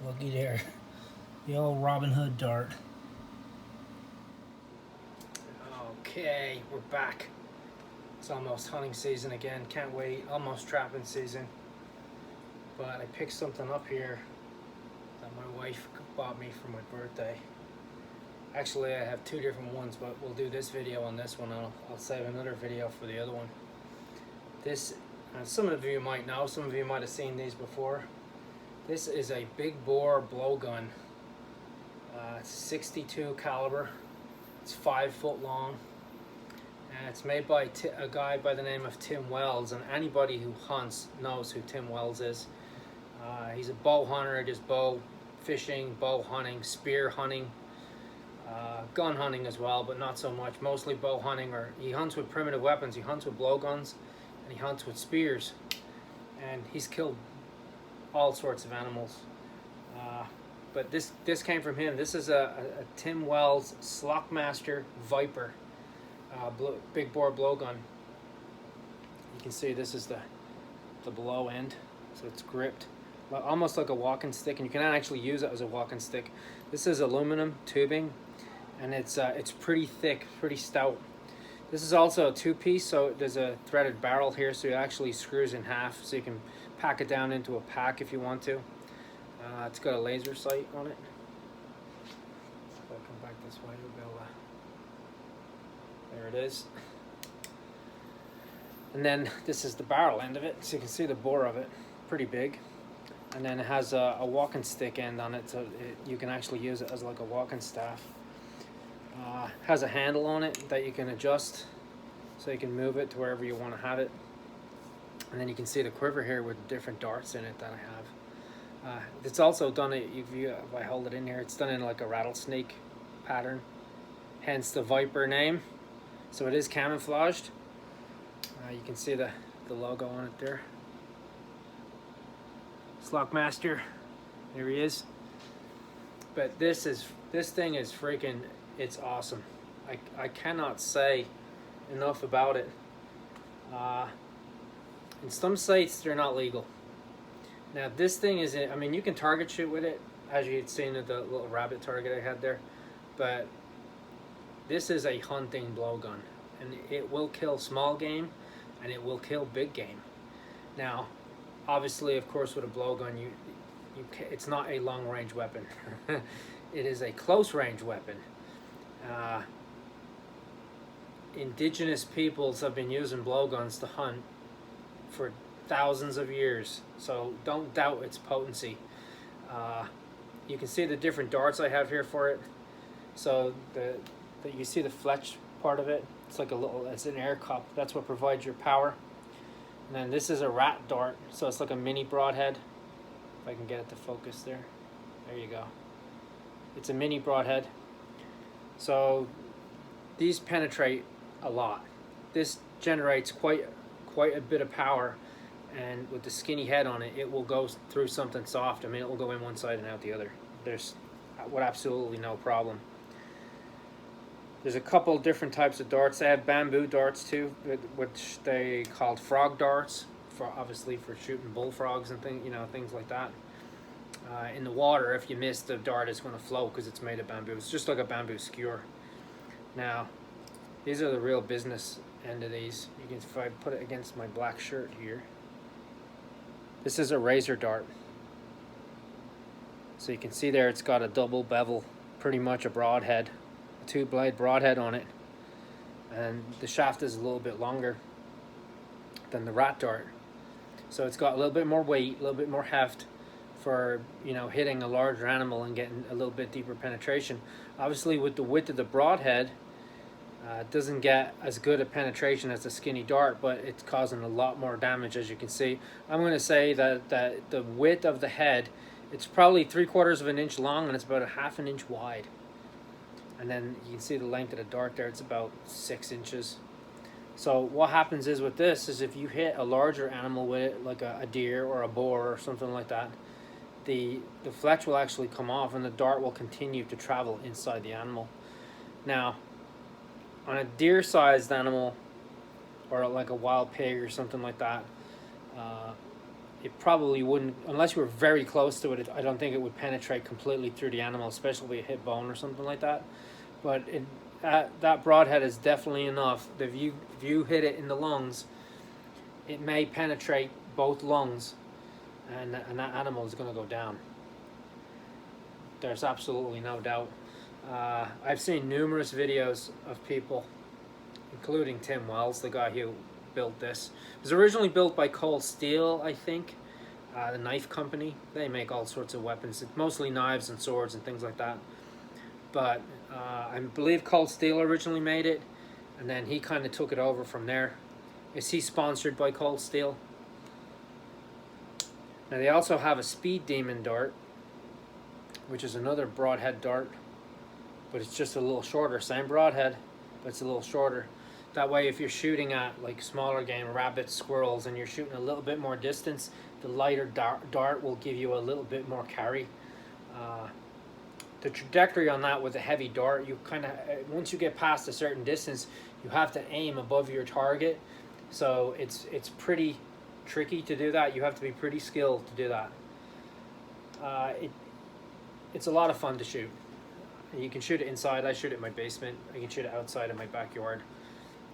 Looky there. The old Robin Hood dart. Okay, we're back. It's almost hunting season again. Can't wait. Almost trapping season. But I picked something up here that my wife bought me for my birthday. Actually, I have two different ones, but we'll do this video on this one. I'll save another video for the other one. This, some of you might know, some of you might have seen these before. This is a big bore blowgun. It's 62 caliber. It's 5 foot long. And it's made by a guy by the name of Tim Wells. And anybody who hunts knows who Tim Wells is. He's a bow hunter, just bow fishing, bow hunting, spear hunting, gun hunting as well, but not so much. Mostly bow hunting, or he hunts with primitive weapons. He hunts with blowguns, and he hunts with spears. And he's killed all sorts of animals. But this came from him. This is a Tim Wells Slockmaster Viper big bore blowgun. You can see this is the below end, so it's gripped almost like a walking stick, and you can actually use it as a walking stick. This is aluminum tubing, and it's pretty thick, pretty stout. This is also a two-piece, so there's a threaded barrel here, so it actually screws in half, so you can pack it down into a pack if you want to. It's got a laser sight on it. If I come back this way, you'll be able to... There it is. And then this is the barrel end of it, so you can see the bore of it. Pretty big. And then it has a walking stick end on it, so you can actually use it as like a walking staff. Has a handle on it that you can adjust, so you can move it to wherever you want to have it. And then you can see the quiver here with different darts in it that I have. It's also done, if I hold it in here, it's done in like a rattlesnake pattern, hence the Viper name. So it is camouflaged. You can see the logo on it there. Slockmaster, there he is. But this thing is freaking, it's awesome. I cannot say enough about it. In some states they're not legal. Now this thing is, I mean, you can target shoot with it, as you had seen at the little rabbit target I had there, but this is a hunting blowgun, and it will kill small game and it will kill big game. Now obviously, of course, with a blowgun, it's not a long range weapon. It is a close range weapon. Indigenous peoples have been using blowguns to hunt for thousands of years, so don't doubt its potency. You can see the different darts I have here for it. So you see the fletch part of it. It's like it's an air cup. That's what provides your power. And then this is a rat dart, so it's like a mini broadhead. If I can get it to focus there. There you go. It's a mini broadhead. So these penetrate a lot. This generates quite a bit of power, and with the skinny head on it, it will go through something soft. I mean, it will go in one side and out the other. There's absolutely no problem. There's a couple different types of darts. They have bamboo darts too, which they called frog darts, obviously for shooting bullfrogs and things like that. In the water, if you miss, the dart is going to float because it's made of bamboo. It's just like a bamboo skewer. Now, these are the real business end of these. You can, if I put it against my black shirt here, this is a razor dart. So you can see there, it's got a double bevel, pretty much a broadhead. Two-blade broadhead on it, and the shaft is a little bit longer than the rat dart, so it's got a little bit more weight, a little bit more heft for hitting a larger animal and getting a little bit deeper penetration. Obviously, with the width of the broadhead, it doesn't get as good a penetration as the skinny dart, but it's causing a lot more damage, as you can see. I'm going to say that the width of the head, it's probably 3/4 of an inch long, and it's about a 1/2 inch wide. And then you can see the length of the dart there, it's about 6 inches. So what happens is with this is if you hit a larger animal with it, like a deer or a boar or something like that, the fletch will actually come off and the dart will continue to travel inside the animal. Now, on a deer-sized animal, or like a wild pig or something like that, it probably wouldn't, unless you were very close to it, I don't think it would penetrate completely through the animal, especially if it hit bone or something like that. But that broadhead is definitely enough. If you hit it in the lungs, it may penetrate both lungs, and that animal is going to go down. There's absolutely no doubt. I've seen numerous videos of people, including Tim Wells, the guy who built this. It was originally built by Cold Steel, I think, the knife company. They make all sorts of weapons, mostly knives and swords and things like that. But I believe Cold Steel originally made it, and then he kind of took it over from there. Is he sponsored by Cold Steel? Now they also have a Speed Demon dart, which is another broadhead dart, but it's just a little shorter. Same broadhead, but it's a little shorter. That way, if you're shooting at like smaller game, rabbits, squirrels, and you're shooting a little bit more distance, the lighter dart will give you a little bit more carry. The trajectory on that with a heavy dart, you kind of, once you get past a certain distance, you have to aim above your target. So it's pretty tricky to do that. You have to be pretty skilled to do that. It's a lot of fun to shoot. You can shoot it inside. I shoot it in my basement. I can shoot it outside in my backyard.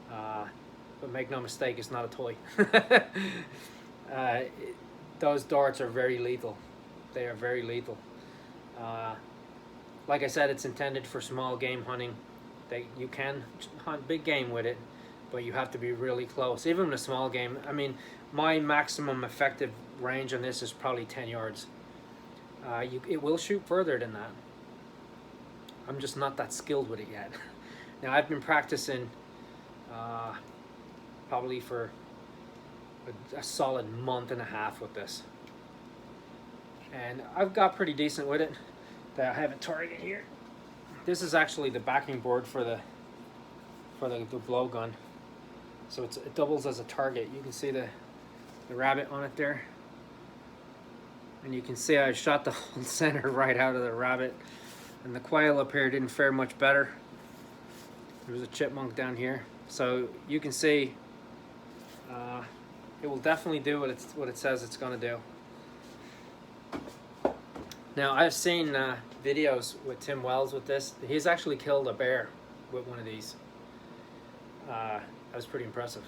But make no mistake, it's not a toy. Those darts are very lethal. They are very lethal. Like I said, it's intended for small game hunting. You can hunt big game with it, but you have to be really close. Even with a small game, I mean, my maximum effective range on this is probably 10 yards. It will shoot further than that. I'm just not that skilled with it yet. Now, I've been practicing probably for a solid month and a half with this, and I've got pretty decent with it. I have a target here. This is actually the backing board for the blowgun, so it doubles as a target. You can see the rabbit on it there, and you can see I shot the whole center right out of the rabbit, and the quail up here didn't fare much better. There was a chipmunk down here, so you can see it will definitely do what it says it's going to do. Now, I've seen videos with Tim Wells with this. He's actually killed a bear with one of these. That was pretty impressive.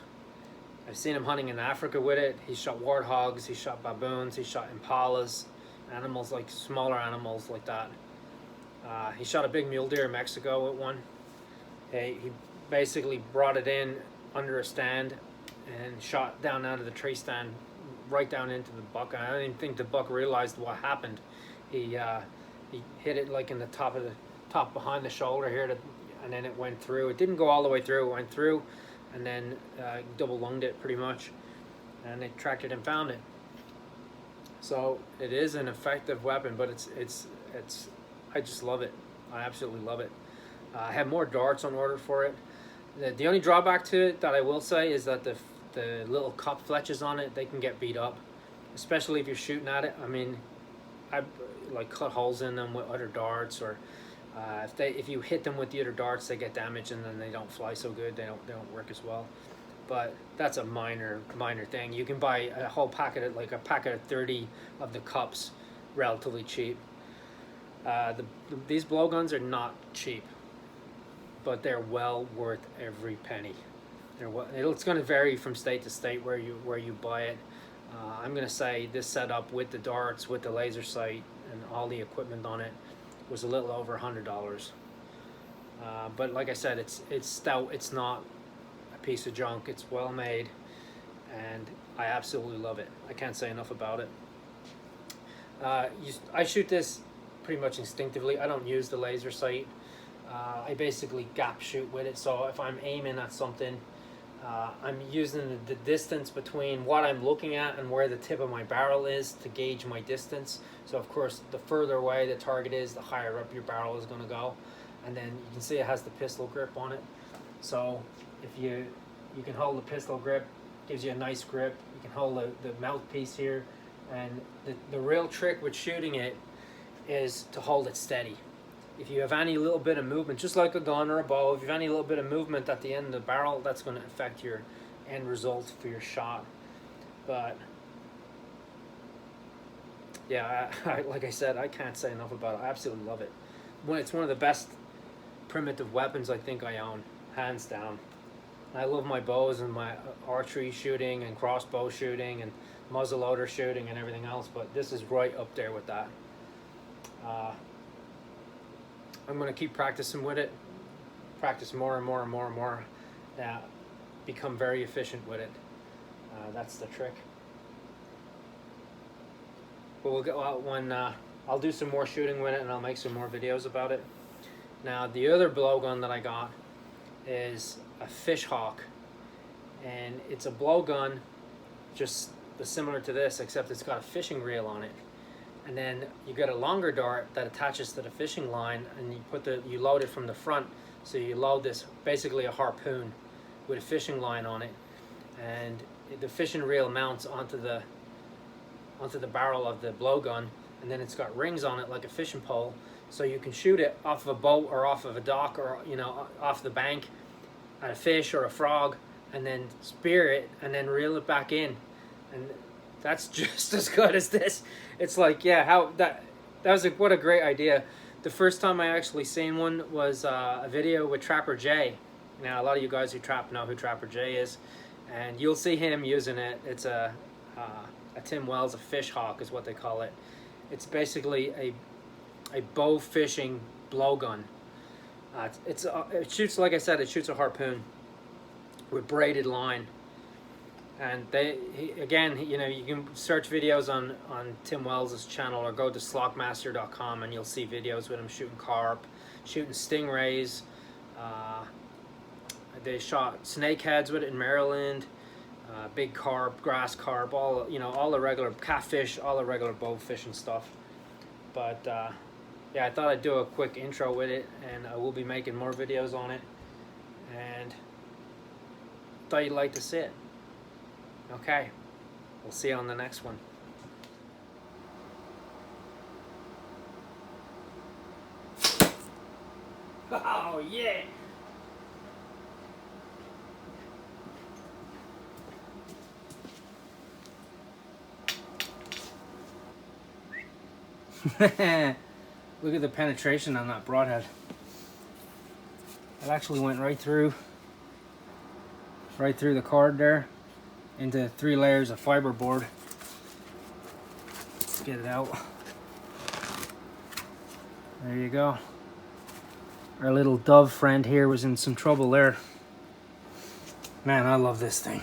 I've seen him hunting in Africa with it. He shot warthogs, he shot baboons, he shot impalas, animals like smaller animals like that. He shot a big mule deer in Mexico with one. He basically brought it in under a stand and shot down out of the tree stand right down into the buck. I don't even think the buck realized what happened. He hit it like in the top behind the shoulder here, and then it went through. It didn't go all the way through. It went through, and then double lunged it pretty much, and they tracked it and found it. So it is an effective weapon, but it's I just love it. I absolutely love it. I have more darts on order for it. The only drawback to it that I will say is that the little cup fletches on it, they can get beat up, especially if you're shooting at it. I mean, I like cut holes in them with other darts, or if you hit them with the other darts, they get damaged and then they don't fly so good. They don't work as well. But that's a minor thing. You can buy a whole packet of, like a packet of 30 of the cups, relatively cheap. These blowguns are not cheap, but they're well worth every penny. It's going to vary from state to state where you buy it. I'm going to say this setup with the darts, with the laser sight, and all the equipment on it was a little over $100. But like I said, it's stout. It's not a piece of junk. It's well made, and I absolutely love it. I can't say enough about it. I shoot this pretty much instinctively. I don't use the laser sight. I basically gap shoot with it. So if I'm aiming at something, I'm using the distance between what I'm looking at and where the tip of my barrel is to gauge my distance. So of course, the further away the target is, the higher up your barrel is going to go. And then you can see it has the pistol grip on it. So if you can hold the pistol grip, gives you a nice grip. You can hold the mouthpiece here. And the real trick with shooting it is to hold it steady. If you have any little bit of movement, just like a gun or a bow, if you have any little bit of movement at the end of the barrel, that's going to affect your end result for your shot. But yeah, like I said, I can't say enough about it. I absolutely love it. It's one of the best primitive weapons I think I own, hands down. I love my bows and my archery shooting and crossbow shooting and muzzleloader shooting and everything else, but this is right up there with that. I'm going to keep practicing with it, practice more and more and more and more, become very efficient with it. That's the trick. But we'll get when I'll do some more shooting with it, and I'll make some more videos about it. Now the other blowgun that I got is a fishhawk, and it's a blowgun just similar to this, except it's got a fishing reel on it, and then you get a longer dart that attaches to the fishing line, and you load it from the front. So you load this, basically a harpoon with a fishing line on it, and the fishing reel mounts onto the barrel of the blowgun, and then it's got rings on it like a fishing pole, so you can shoot it off of a boat or off of a dock, or off the bank at a fish or a frog, and then spear it and then reel it back in. And that's just as good as this. It's like, yeah, what a great idea. The first time I actually seen one was a video with Trapper Jay. Now a lot of you guys who trap know who Trapper Jay is, and you'll see him using it. It's a Tim Wells, a fishhawk is what they call it. It's basically a bow fishing blowgun. It shoots, like I said, it shoots a harpoon with braided line. And again, you can search videos on Tim Wells' channel, or go to slockmaster.com, and you'll see videos with him shooting carp, shooting stingrays. They shot snakeheads with it in Maryland, big carp, grass carp, all the regular catfish, all the regular bow fishing stuff. But yeah, I thought I'd do a quick intro with it, and I will be making more videos on it, and thought you'd like to see it. Okay, we'll see you on the next one. Oh yeah! Look at the penetration on that broadhead. It actually went right through the cord there, into 3 layers of fiberboard. Let's get it out. There you go. Our little dove friend here was in some trouble there. Man, I love this thing.